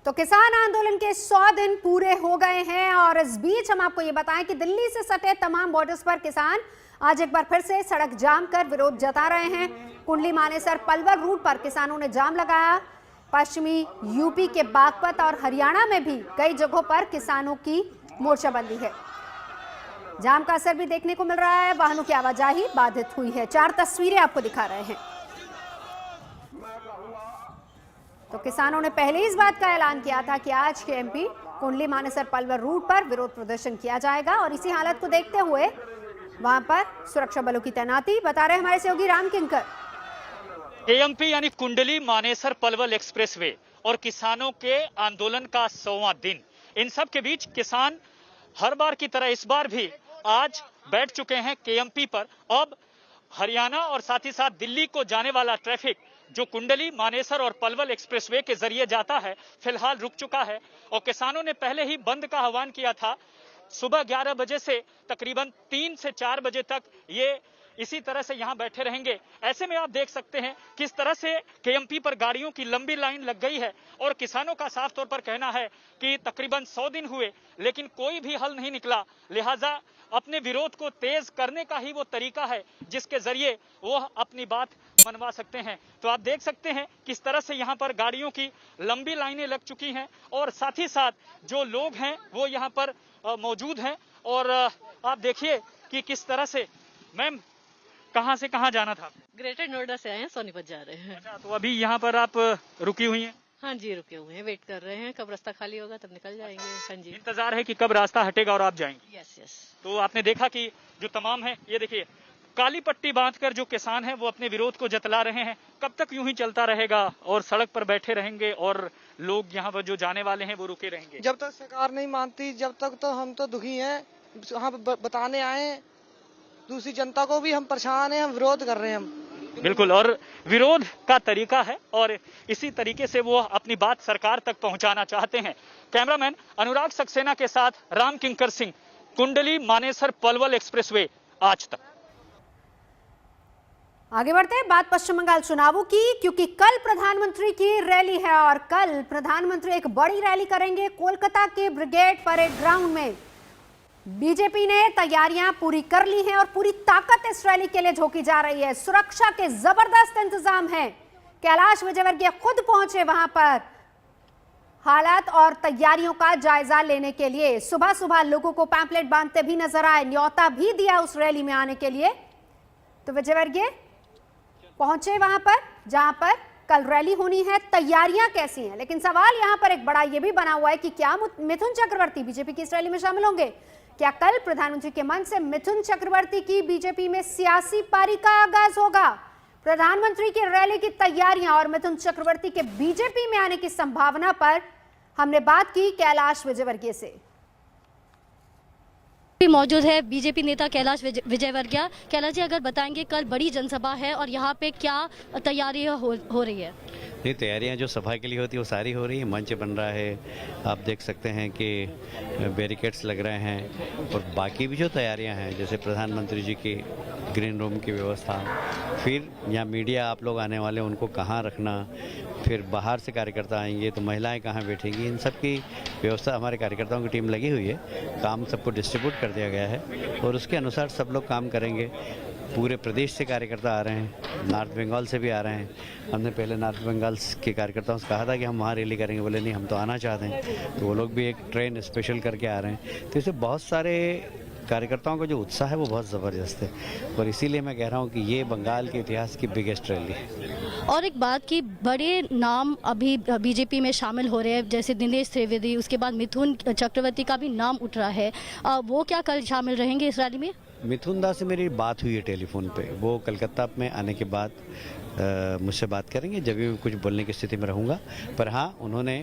तो किसान आंदोलन के 100 दिन पूरे हो गए हैं और इस बीच हम आपको ये बताएं कि दिल्ली से सटे तमाम बॉर्डर्स पर किसान आज एक बार फिर से सड़क जाम कर विरोध जता रहे हैं। कुंडली मानेसर पलवल रूट पर किसानों ने जाम लगाया। पश्चिमी यूपी के बागपत और हरियाणा में भी कई जगहों पर किसानों की मोर्चाबंदी है। जाम का असर भी देखने को मिल रहा है, वाहनों की आवाजाही बाधित हुई है। 4 तस्वीरें आपको दिखा रहे हैं। तो किसानों ने पहले इस बात का ऐलान किया था कि आज के एमपी कुंडली मानेसर पलवल रूट पर विरोध प्रदर्शन किया जाएगा और इसी हालत को देखते हुए वहां पर सुरक्षा बलों की तैनाती, बता रहे हमारे सहयोगी राम किंकर। एएमपी यानी कुंडली मानेसर पलवल एक्सप्रेसवे और किसानों के आंदोलन का 100वां दिन, इन सब के बीच किसान हर बार की तरह इस बार भी आज बैठ चुके हैं केएमपी पर। अब हरियाणा और साथ ही साथ दिल्ली को जाने वाला ट्रैफिक जो कुंडली मानेसर और पलवल एक्सप्रेसवे के जरिए जाता है, फिलहाल रुक चुका है और किसानों ने पहले ही बंद का आह्वान किया था। सुबह 11 बजे से तकरीबन 3 से 4 बजे तक ये इसी तरह से यहां बैठे रहेंगे। ऐसे में आप देख सकते हैं किस तरह से केएमपी पर गाड़ियों की लंबी लाइन लग गई है और किसानों का साफ तौर पर कहना है कि तकरीबन 100 दिन हुए लेकिन कोई भी हल नहीं निकला। लिहाजा अपने विरोध को तेज करने का ही वो तरीका है जिसके जरिए वो अपनी बात मनवा सकते हैं। तो आप देख सकते हैं किस तरह से यहाँ पर गाड़ियों की लंबी लाइनें लग चुकी हैं और साथ ही साथ जो लोग हैं वो यहाँ पर मौजूद हैं। और आप देखिए कि किस तरह से, मैम कहाँ से कहाँ जाना था? ग्रेटर नोएडा से आए हैं, सोनीपत जा रहे हैं। अच्छा, तो अभी यहाँ पर आप रुकी हुई हैं? हाँ जी, रुके हुए हैं, वेट कर रहे हैं कब रास्ता खाली होगा तब निकल जाएंगे। हाँ जी, इंतजार है कि कब रास्ता हटेगा और आप जाएंगे। Yes yes. तो आपने देखा कि जो तमाम है, ये देखिए काली पट्टी बांधकर जो किसान हैं वो अपने विरोध को जतला रहे हैं। कब तक यूं ही चलता रहेगा और सड़क पर बैठे रहेंगे और लोग यहाँ पर जो जाने वाले हैं वो रुके रहेंगे? जब तक सरकार नहीं मानती जब तक तो हम तो दुखी हैं। हम बताने आए दूसरी जनता को भी हम परेशान हैं, हम विरोध कर रहे हैं हम। बिल्कुल, और विरोध का तरीका है और इसी तरीके से वो अपनी बात सरकार तक पहुंचाना चाहते हैं। कैमरामैन अनुराग सक्सेना के साथ राम किंकर सिंह, कुंडली मानेसर पलवल एक्सप्रेसवे, आज तक। आगे बढ़ते हैं, बात पश्चिम बंगाल चुनावों की, क्योंकि कल प्रधानमंत्री की रैली है और कल प्रधानमंत्री एक बड़ी रैली करेंगे कोलकाता के ब्रिगेड परेड ग्राउंड में। बीजेपी ने तैयारियां पूरी कर ली हैं और पूरी ताकत इस रैली के लिए झोंकी जा रही है। सुरक्षा के जबरदस्त इंतजाम हैं। कैलाश विजयवर्गीय खुद पहुंचे वहां पर हालात और तैयारियों का जायजा लेने के लिए। सुबह सुबह लोगों को पैम्पलेट बांधते भी नजर आए, न्योता भी दिया उस रैली में आने के लिए। तो विजयवर्गीय पहुंचे वहां पर जहां पर कल रैली होनी है। तैयारियां कैसी हैं? लेकिन सवाल यहां पर एक बड़ा ये भी बना हुआ है कि क्या मिथुन चक्रवर्ती बीजेपी की इस रैली में शामिल होंगे? क्या कल प्रधानमंत्री के मन से मिथुन चक्रवर्ती की बीजेपी में सियासी पारी का आगाज होगा? प्रधानमंत्री की रैली की तैयारियां और मिथुन चक्रवर्ती के बीजेपी में आने की संभावना पर हमने बात की कैलाश विजयवर्गीय से। मौजूद है बीजेपी नेता कैलाश विजयवर्गीय। कैलाश जी, अगर बताएंगे कल बड़ी जनसभा है और यहाँ पे क्या तैयारियां हो रही है? ये तैयारियां जो सभा के लिए होती है वो सारी हो रही है। मंच बन रहा है, आप देख सकते हैं कि बैरिकेड्स लग रहे हैं और बाकी भी जो तैयारियां हैं जैसे प्रधानमंत्री जी की ग्रीन रूम की व्यवस्था, फिर यहाँ मीडिया आप लोग आने वाले उनको कहाँ रखना, फिर बाहर से कार्यकर्ता आएंगे तो महिलाएं कहाँ बैठेंगी, इन सब की व्यवस्था हमारे कार्यकर्ताओं की टीम लगी हुई है। काम सबको डिस्ट्रीब्यूट कर दिया गया है और उसके अनुसार सब लोग काम करेंगे। पूरे प्रदेश से कार्यकर्ता आ रहे हैं, नॉर्थ बंगाल से भी आ रहे हैं। हमने पहले नॉर्थ बंगाल के कार्यकर्ताओं से कहा था कि हम वहाँ रैली करेंगे, बोले नहीं हम तो आना चाहते हैं, तो वो लोग भी एक ट्रेन स्पेशल करके आ रहे हैं। तो इससे बहुत सारे कार्यकर्ताओं का जो उत्साह है वो बहुत ज़बरदस्त है और इसीलिए मैं कह रहा हूँ कि ये बंगाल के इतिहास की बिगेस्ट रैली है। और एक बात की, बड़े नाम अभी बीजेपी में शामिल हो रहे हैं जैसे दिनेश त्रिवेदी, उसके बाद मिथुन चक्रवर्ती का भी नाम उठ रहा है, वो क्या कल शामिल रहेंगे इस रैली में? मिथुन दास से मेरी बात हुई है टेलीफोन पे, वो कलकत्ता में आने के बाद मुझसे बात करेंगे जब भी कुछ बोलने की स्थिति में रहूँगा। पर हाँ, उन्होंने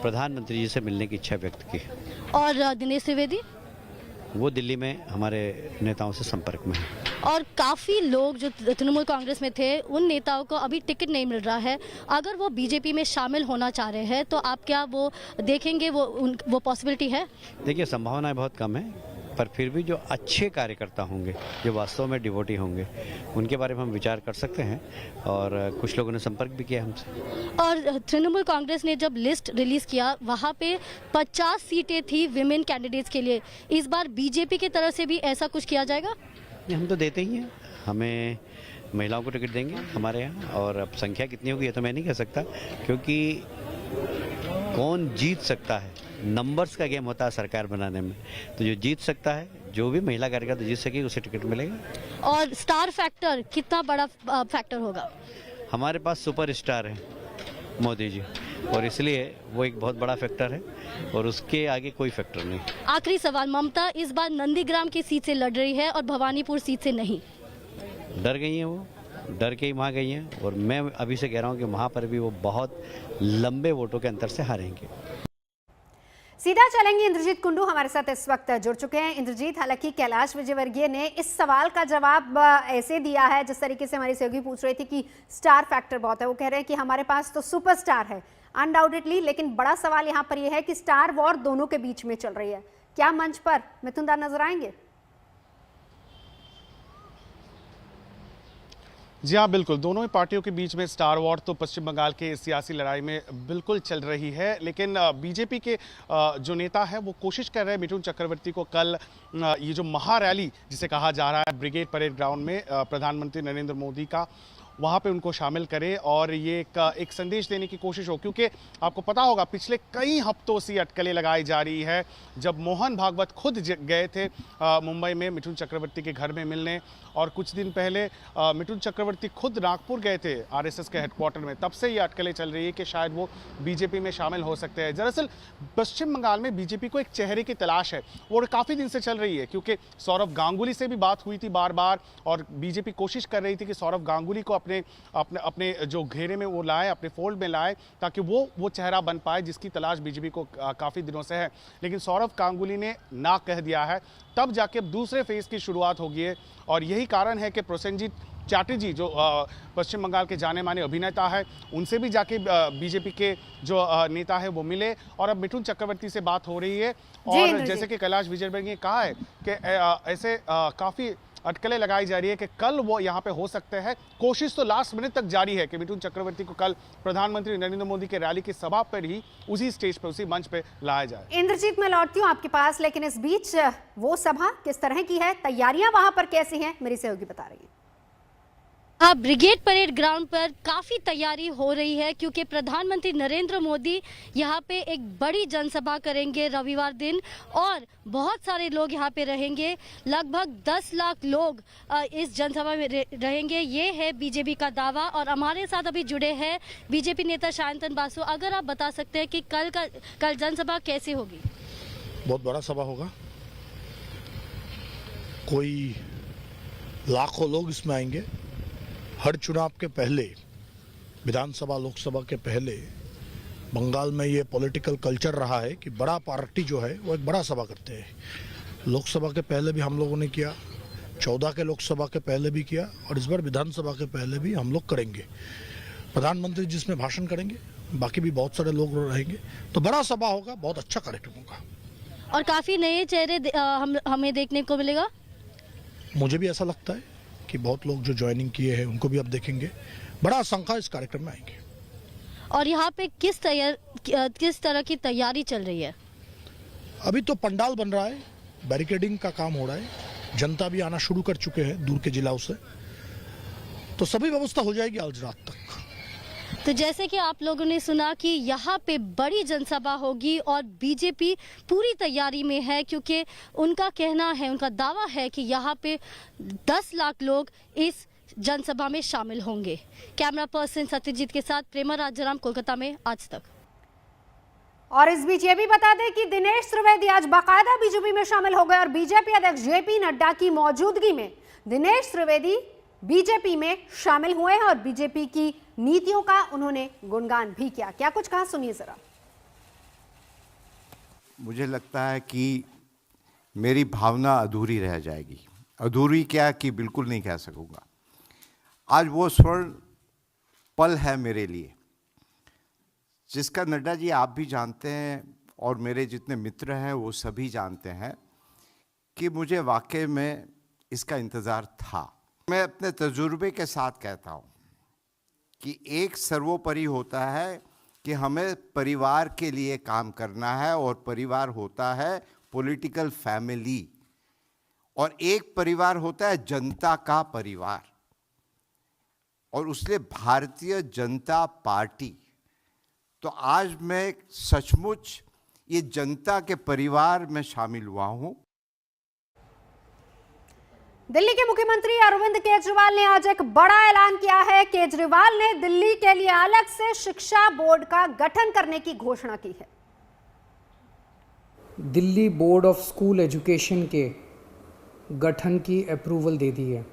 प्रधानमंत्री जी से मिलने की इच्छा व्यक्त की। और दिनेश त्रिवेदी? वो दिल्ली में हमारे नेताओं से संपर्क में है। और काफ़ी लोग जो तृणमूल कांग्रेस में थे उन नेताओं को अभी टिकट नहीं मिल रहा है, अगर वो बीजेपी में शामिल होना चाह रहे हैं तो आप क्या वो देखेंगे, वो पॉसिबिलिटी है? देखिए, संभावनाएं बहुत कम है। पर फिर भी जो अच्छे कार्यकर्ता होंगे, जो वास्तव में डिवोटी होंगे, उनके बारे में हम विचार कर सकते हैं। और कुछ लोगों ने संपर्क भी किया हमसे। और तृणमूल कांग्रेस ने जब लिस्ट रिलीज किया वहाँ पे 50 सीटें थी विमेन कैंडिडेट्स के लिए। इस बार बीजेपी की तरफ से भी ऐसा कुछ किया जाएगा? हम तो देते ही हैं, हमें महिलाओं को टिकट देंगे हमारे यहाँ। और अब संख्या कितनी होगी ये तो मैं नहीं कह सकता, क्योंकि कौन जीत सकता है, नंबर्स का गेम होता है सरकार बनाने में। तो जो जीत सकता है, जो भी महिला कार्यकर्ता जीत सकेगी उसे टिकट मिलेगा। और स्टार फैक्टर कितना बड़ा फैक्टर होगा? हमारे पास सुपर स्टार है मोदी जी, और इसलिए वो एक बहुत बड़ा फैक्टर है, और उसके आगे कोई फैक्टर नहीं। आखिरी सवाल, ममता इस बार नंदीग्राम की सीट से लड़ रही है और भवानीपुर सीट से नहीं। डर गई हैं, वो डर के ही वहाँ गई हैं, और मैं अभी से कह रहा हूँ कि वहाँ पर भी वो बहुत लंबे वोटों के अंतर से हारेंगे। सीधा चलेंगे, इंद्रजीत कुंडू हमारे साथ इस वक्त जुड़ चुके हैं। इंद्रजीत, हालांकि कैलाश विजयवर्गीय ने इस सवाल का जवाब ऐसे दिया है जिस तरीके से हमारी सहयोगी पूछ रही थी कि स्टार फैक्टर बहुत है। वो कह रहे हैं कि हमारे पास तो सुपरस्टार है अनडाउटेडली, लेकिन बड़ा सवाल यहाँ पर यह है कि स्टार वॉर दोनों के बीच में चल रही है। क्या मंच पर मिथुन दा नजर आएंगे? जी हाँ, बिल्कुल। दोनों ही पार्टियों के बीच में स्टार वॉर तो पश्चिम बंगाल के सियासी लड़ाई में बिल्कुल चल रही है, लेकिन बीजेपी के जो नेता है वो कोशिश कर रहे हैं मिथुन चक्रवर्ती को कल ये जो महारैली जिसे कहा जा रहा है ब्रिगेड परेड ग्राउंड में प्रधानमंत्री नरेंद्र मोदी का, वहाँ पे उनको शामिल करे और ये एक संदेश देने की कोशिश हो। क्योंकि आपको पता होगा पिछले कई हफ्तों से अटकलें लगाई जा रही है। जब मोहन भागवत खुद गए थे मुंबई में मिथुन चक्रवर्ती के घर में मिलने, और कुछ दिन पहले मिथुन चक्रवर्ती खुद नागपुर गए थे आरएसएस के हेडक्वार्टर में, तब से ये अटकलें चल रही है कि शायद वो बीजेपी में शामिल हो सकते हैं। दरअसल पश्चिम बंगाल में बीजेपी को एक चेहरे की तलाश है, वो काफ़ी दिन से चल रही है, क्योंकि सौरभ गांगुली से भी बात हुई थी बार बार, और बीजेपी कोशिश कर रही थी कि सौरभ गांगुली को अपने जो घेरे में वो लाए, अपने फोल्ड में लाए, ताकि वो चेहरा बन पाए जिसकी तलाश बीजेपी को काफ़ी दिनों से है। लेकिन सौरभ गांगुली ने ना कह दिया है, तब जाके दूसरे फेज की शुरुआत होगी है। और यही कारण है कि प्रोसेनजीत चैटर्जी जो पश्चिम बंगाल के जाने माने अभिनेता है, उनसे भी जाके बीजेपी के जो नेता है वो मिले, और अब मिथुन चक्रवर्ती से बात हो रही है। और जैसे कि कैलाश विजयवर्गीय ने कहा है कि ऐसे काफ़ी अटकलें लगाई जा रही है कि कल वो यहाँ पे हो सकते हैं। कोशिश तो लास्ट मिनट तक जारी है कि मिथुन चक्रवर्ती को कल प्रधानमंत्री नरेंद्र मोदी के रैली की सभा पर ही उसी स्टेज पर, उसी मंच पे लाया जाए। इंद्रजीत, मैं लौटती हूँ आपके पास, लेकिन इस बीच वो सभा किस तरह की है, तैयारियां वहां पर कैसी हैं, मेरी सहयोगी बता रही है। हाँ, ब्रिगेड परेड ग्राउंड पर काफ़ी तैयारी हो रही है, क्योंकि प्रधानमंत्री नरेंद्र मोदी यहाँ पे एक बड़ी जनसभा करेंगे रविवार दिन, और बहुत सारे लोग यहाँ पे रहेंगे। लगभग 10 लाख लोग इस जनसभा में रहेंगे, ये है बीजेपी का दावा। और हमारे साथ अभी जुड़े हैं बीजेपी नेता शांतन बासु। अगर आप बता सकते हैं कि कल जनसभा कैसे होगी? बहुत बड़ा सभा होगा, कोई लाखों लोग इसमें आएंगे। हर चुनाव के पहले, विधानसभा लोकसभा के पहले बंगाल में ये पॉलिटिकल कल्चर रहा है कि बड़ा पार्टी जो है वो एक बड़ा सभा करते हैं। लोकसभा के पहले भी हम लोगों ने किया, 14 के लोकसभा के पहले भी किया, और इस बार विधानसभा के पहले भी हम लोग करेंगे। प्रधानमंत्री जिसमें भाषण करेंगे, बाकी भी बहुत सारे लोग रहेंगे, तो बड़ा सभा होगा, बहुत अच्छा कार्यक्रम होगा। और काफ़ी नए चेहरे हमें देखने को मिलेगा। मुझे भी ऐसा लगता है कि बहुत लोग जो ज्वाइनिंग किए हैं उनको भी अब देखेंगे। बड़ा संख्या इस कार्यक्रम में आएंगे। और यहाँ पे किस तरह की तैयारी चल रही है? अभी तो पंडाल बन रहा है, बैरिकेडिंग का काम हो रहा है, जनता भी आना शुरू कर चुके हैं दूर के जिलों से, तो सभी व्यवस्था हो जाएगी आज रात तक। तो जैसे कि आप लोगों ने सुना कि यहाँ पे बड़ी जनसभा होगी, और बीजेपी पूरी तैयारी में है, क्योंकि उनका कहना है, उनका दावा है कि यहाँ पे 10 लाख लोग इस जनसभा में शामिल होंगे। कैमरा पर्सन सत्यजीत के साथ प्रेमा राजाराम, कोलकाता में आज तक। और इस बीच ये भी बता दें कि दिनेश त्रिवेदी आज बाकायदा बीजेपी में शामिल हो गए, और बीजेपी अध्यक्ष जेपी नड्डा की मौजूदगी में दिनेश त्रिवेदी बीजेपी में शामिल हुए हैं, और बीजेपी की नीतियों का उन्होंने गुणगान भी किया। क्या कुछ कहा, सुनिए जरा। मुझे लगता है कि मेरी भावना अधूरी रह जाएगी। अधूरी क्या कि बिल्कुल नहीं कह सकूंगा। आज वो स्वर्ण पल है मेरे लिए जिसका नड्डा जी आप भी जानते हैं, और मेरे जितने मित्र हैं वो सभी जानते हैं कि मुझे वाकई में इसका इंतज़ार था। मैं अपने तजुर्बे के साथ कहता हूँ कि एक सर्वोपरि होता है कि हमें परिवार के लिए काम करना है, और परिवार होता है पॉलिटिकल फैमिली, और एक परिवार होता है जनता का परिवार, और उसलिए भारतीय जनता पार्टी। तो आज मैं सचमुच ये जनता के परिवार में शामिल हुआ हूं। दिल्ली के मुख्यमंत्री अरविंद केजरीवाल ने आज एक बड़ा ऐलान किया है। केजरीवाल ने दिल्ली के लिए अलग से शिक्षा बोर्ड का गठन करने की घोषणा की है। Delhi board of school education के गठन की अप्रूवल दे दी है।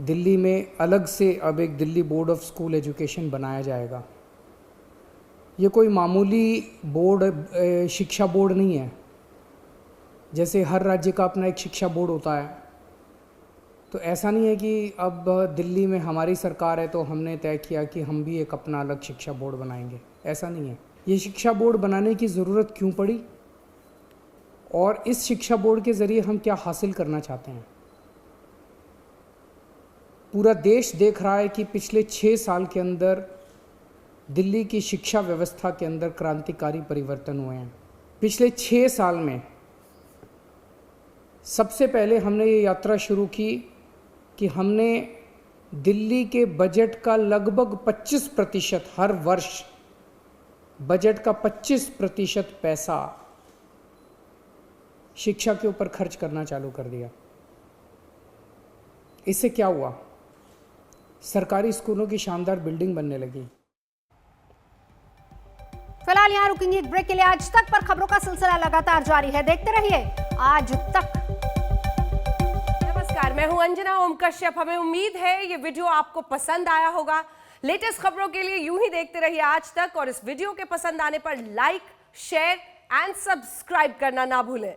दिल्ली में अलग से अब एक Delhi board of school education बनाया जाएगा। ये कोई मामूली बोर्ड, शिक्षा बोर्ड नहीं है। जैसे हर राज्य का अपना एक शिक्षा बोर्ड होता है, तो ऐसा नहीं है कि अब दिल्ली में हमारी सरकार है तो हमने तय किया कि हम भी एक अपना अलग शिक्षा बोर्ड बनाएंगे। ऐसा नहीं है। ये शिक्षा बोर्ड बनाने की ज़रूरत क्यों पड़ी और इस शिक्षा बोर्ड के ज़रिए हम क्या हासिल करना चाहते हैं। पूरा देश देख रहा है कि पिछले 6 साल के अंदर दिल्ली की शिक्षा व्यवस्था के अंदर क्रांतिकारी परिवर्तन हुए हैं। पिछले 6 साल में सबसे पहले हमने ये यात्रा शुरू की कि हमने दिल्ली के बजट का लगभग 25% हर वर्ष बजट का 25% पैसा शिक्षा के ऊपर खर्च करना चालू कर दिया। इससे क्या हुआ? सरकारी स्कूलों की शानदार बिल्डिंग बनने लगी। फिलहाल यहाँ रुकेंगे एक ब्रेक के लिए। आज तक पर खबरों का सिलसिला लगातार जारी है, देखते रहिए आज तक। नमस्कार, मैं हूं अंजना ओम कश्यप। हमें उम्मीद है ये वीडियो आपको पसंद आया होगा। लेटेस्ट खबरों के लिए यूं ही देखते रहिए आज तक, और इस वीडियो के पसंद आने पर लाइक, शेयर एंड सब्सक्राइब करना ना भूलें।